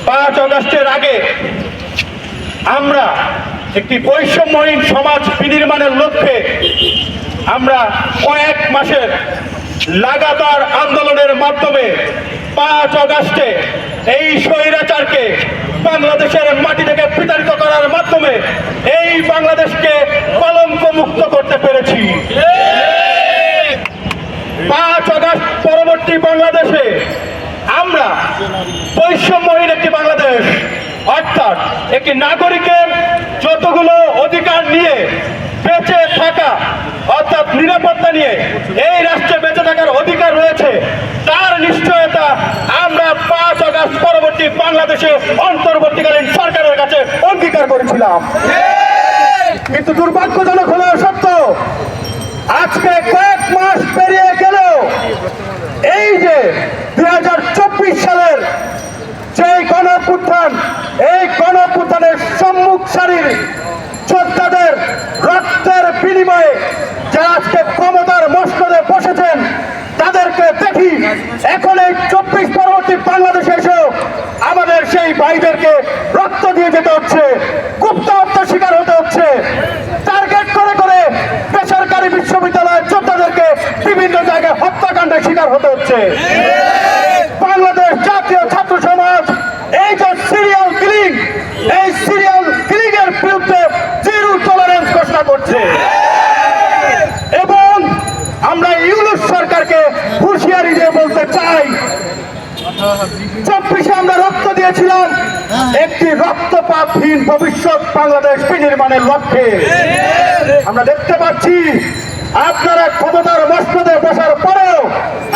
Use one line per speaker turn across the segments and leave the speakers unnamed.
5 আগস্টের আগে আমরা একটি বৈষম্যহীন সমাজ বিনির্মাণের লক্ষ্যে আমরা কয়েক মাসের লাগাতার আন্দোলনের মাধ্যমে 5 আগস্টে এই স্বৈরাচারকে বাংলাদেশের মাটি থেকে বিতাড়িত করার মাধ্যমে এই বাংলাদেশকে কলঙ্ক মুক্ত করতে পেরেছি। 5 আগস্ট পরবর্তী বাংলাদেশে আমরা বৈষম্যহীন একটি বাংলাদেশ, অর্থাৎ একটি নাগরিকের যতগুলো অধিকার নিয়ে বেঁচে থাকা, অর্থাৎ নিরাপত্তা নিয়ে এই রাষ্ট্রে বেঁচে থাকার অধিকার রয়েছে, তার নিশ্চয়তা আমরা 5 আগস্ট পরবর্তী বাংলাদেশে অন্তর্বর্তীকালীন সরকারের কাছে অঙ্গীকার করেছিলাম। কিন্তু দুর্ভাগ্যজনক হলেও সত্য, আজকে কয়েক মাস পেরিয়ে গেলেও এই যে 2024 সালের যে গণঅভ্যুত্থান, এই গণঅভ্যুত্থানের সম্মুখ সারির যোদ্ধাদের রক্তের বিনিময়ে যারা আজকে ক্ষমতার মসনদে বসেছেন তাদেরকে দেখি এখন এই 24 পরবর্তী বাংলাদেশে এসেও আমাদের সেই ভাইদেরকে রক্ত দিয়ে যেতে হচ্ছে, গুপ্ত হত্যার শিকার হতে হচ্ছে, টার্গেট করে করে বেসরকারি বিশ্ববিদ্যালয়ের যোদ্ধাদেরকে বিভিন্ন জায়গায় হত্যাকাণ্ডের শিকার হতে হচ্ছে। বাংলাদেশ জাতীয় ছাত্র সমাজ এই যে সিরিয়াল কিলিং, এই সিরিয়াল কিলিং এর বিরুদ্ধে জিরো টলারেন্স ঘোষণা করছে এবং আমরা ইউনূস সরকারকে হুঁশিয়ারি দিয়ে বলতে চাই, 24-এ আমরা রক্ত দিয়েছিলাম একটি রক্তপাতহীন ভবিষ্যৎ বাংলাদেশ বিনির্মাণের লক্ষ্যে। আমরা দেখতে পাচ্ছি আপনারা ক্ষমতার মসনদে বসার পরেও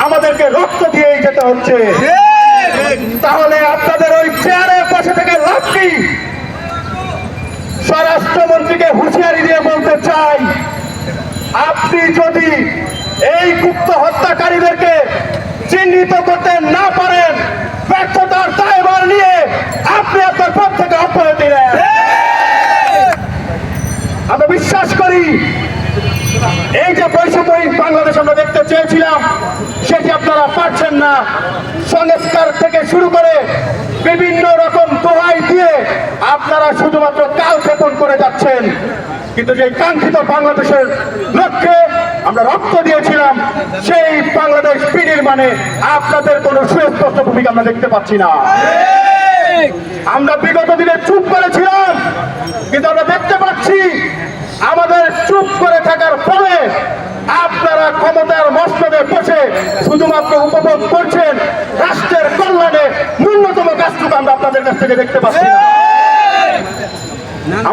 আমাদেরকে রক্ত দিয়েই যেতে হচ্ছে। তাহলে আপনাদের ওই চেয়ারে বসে থেকে লাভ কি? স্বরাষ্ট্রমন্ত্রীকে হুঁশিয়ারি দিয়ে বলতে চাই, আপনি যদি এই গুপ্ত হত্যাকারীদেরকে চিহ্নিত করতে না পারেন, ব্যর্থতার দায়ভার নিয়ে আপনি আপনার পদ থেকে অব্যাহতি নেন। আমরা বিশ্বাস করি এই যে বৈষম্যহীন বাংলাদেশ আমরা দেখতে চেয়েছিলাম সেটি আপনারা পারছেন না। সংস্কার থেকে শুরু করে বিভিন্ন রকম দোহাই দিয়ে আপনারা শুধুমাত্র কালক্ষেপণ করে যাচ্ছেন, কিন্তু যে কাঙ্ক্ষিত বাংলাদেশের লক্ষ্যে আমরা রক্ত দিয়েছিলাম সেই বাংলাদেশ বিনির্মাণে আপনাদের কোনো সুস্পষ্ট ভূমিকা আমরা দেখতে পাচ্ছি না। আমরা বিগত দিনে চুপ করেছিলাম, কিন্তু আমরা দেখতে পাচ্ছি আমাদের চুপ করে থাকার ফলে আপনারা ক্ষমতার মসনদে বসে শুধুমাত্র উপভোগ করছেন, রাষ্ট্রের কল্যাণে ন্যূনতম কাজটুকু আমরা আপনাদের কাছ থেকে দেখতে পাচ্ছি না।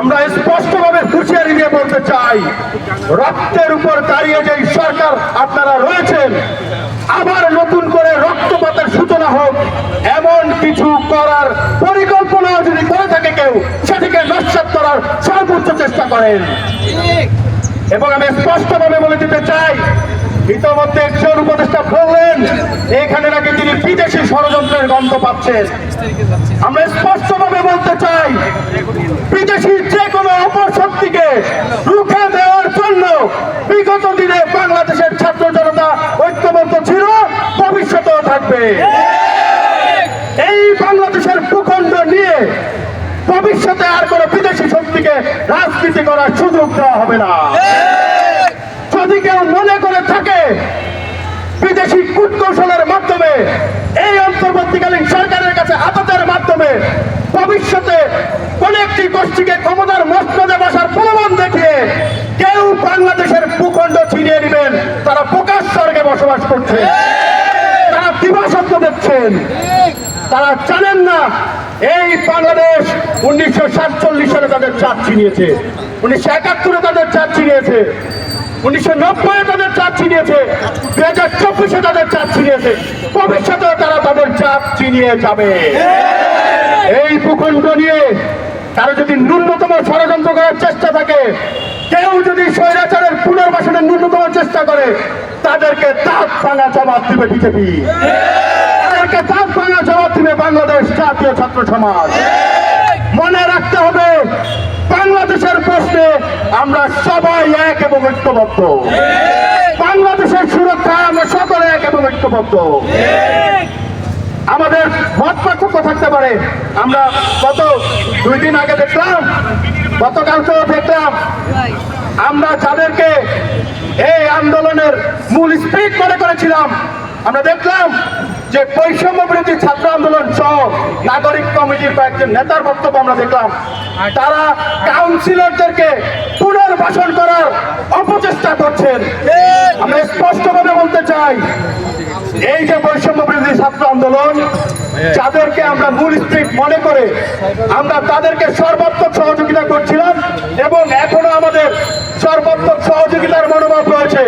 আমরা স্পষ্টভাবে হুঁশিয়ারি দিয়ে বলতে চাই, রক্তের উপর দাঁড়িয়ে যে সরকার আপনারা রয়েছেন, আবার নতুন করে রক্তপাতের সূচনা হোক এমন কিছু করার পরিকল্পনা যদি করে থাকে কেউ, সেটিকে নস্যাৎ করার সর্বোচ্চ চেষ্টা করেন। এবং আমি স্পষ্টভাবে বলে দিতে চাই, ইতিমধ্যে একজন উপদেষ্টা বললেন এখানে নাকি তিনি বিদেশি ষড়যন্ত্রের গন্ধ পাচ্ছেন। আমরা স্পষ্টভাবে বলতে চাই, বিদেশি যে কোনো অপশক্তিকে রুখে দেওয়ার জন্য বিগত দিনে বাংলাদেশের ছাত্র জনতা ঐক্যবদ্ধ ছিল, ভবিষ্যতেও থাকবে। এই বাংলাদেশের ভূখণ্ড নিয়ে ভবিষ্যতে আর কোনো বিদেশি শক্তিকে রাজনীতি করার সুযোগ দেওয়া হবে না। যদি কেউ মনে করে থাকে বিদেশি কূটকৌশলের মাধ্যমে এই অন্তর্বর্তীকালীন সরকারের কাছে আপাতের মাধ্যমে ভবিষ্যতে কোন একটি গোষ্ঠীকে ক্ষমতার মসনদে বসার প্রলোভন দেখিয়ে কেউ বাংলাদেশের ভূখণ্ড ছিনিয়ে নেবেন, তারা প্রকাশ স্বর্গে বসবাস করছে, তারা দিবাস্বপ্ন দেখছেন। তারা জানেন না এই বাংলাদেশ 1947 সালে তাদের চাঁদ ছিনিয়েছে, 1971-এ তাদের চাঁদ ছিনিয়েছে, 1990-এ তাদের চাঁদ ছিনিয়েছে, 2024-এ তাদের চাঁদ ছিনিয়েছে, ভবিষ্যতেও তারা তাদের চাঁদ ছিনিয়ে যাবে। এই ভূখণ্ড নিয়ে তারা যদি ন্যূনতম ষড়যন্ত্র করার চেষ্টা থাকে, কেউ যদি স্বৈরাচারের পুনর্বাসনের ন্যূনতম চেষ্টা করে, তাদেরকে দাঁত ভাঙা জবাব দিবে বিজেপি, তাদেরকে দাঁত ভাঙা জবাব দিবে বাংলাদেশ জাতীয় ছাত্র সমাজ। মনে রাখতে হবে, বাংলাদেশের প্রশ্নে আমরা সবাই এক এবং ঐক্যবদ্ধ, বাংলাদেশের সুরক্ষায় আমরা সকলে এক এবং ঐক্যবদ্ধ। আমাদের মত পার্থক্য থাকতে পারে। করে আমরা গত 2 দিন আগে দেখলাম, গতকালকেও দেখলাম, আমরা যাদেরকে এই আন্দোলনের মূল স্পিরিট মনে করেছিলাম, আমরা দেখলাম যে বৈষম্য বিরোধী ছাত্র আন্দোলন সহ নাগরিক কমিটির কয়েকজন নেতার বক্তব্য আমরা দেখলাম, তারা কাউন্সিলরদেরকে পুনর্বাসন করার অপচেষ্টা করছেন। আমরা স্পষ্টভাবে বলতে চাই, এই যে বৈষম্য বিরোধী ছাত্র আন্দোলন, যাদেরকে আমরা মূল স্পিরিট মনে করে আমরা তাদেরকে সর্বাত্মক সহযোগিতা করছিলাম এবং এখনো আমাদের সর্বাত্মক সহযোগিতার মনোভাব রয়েছে।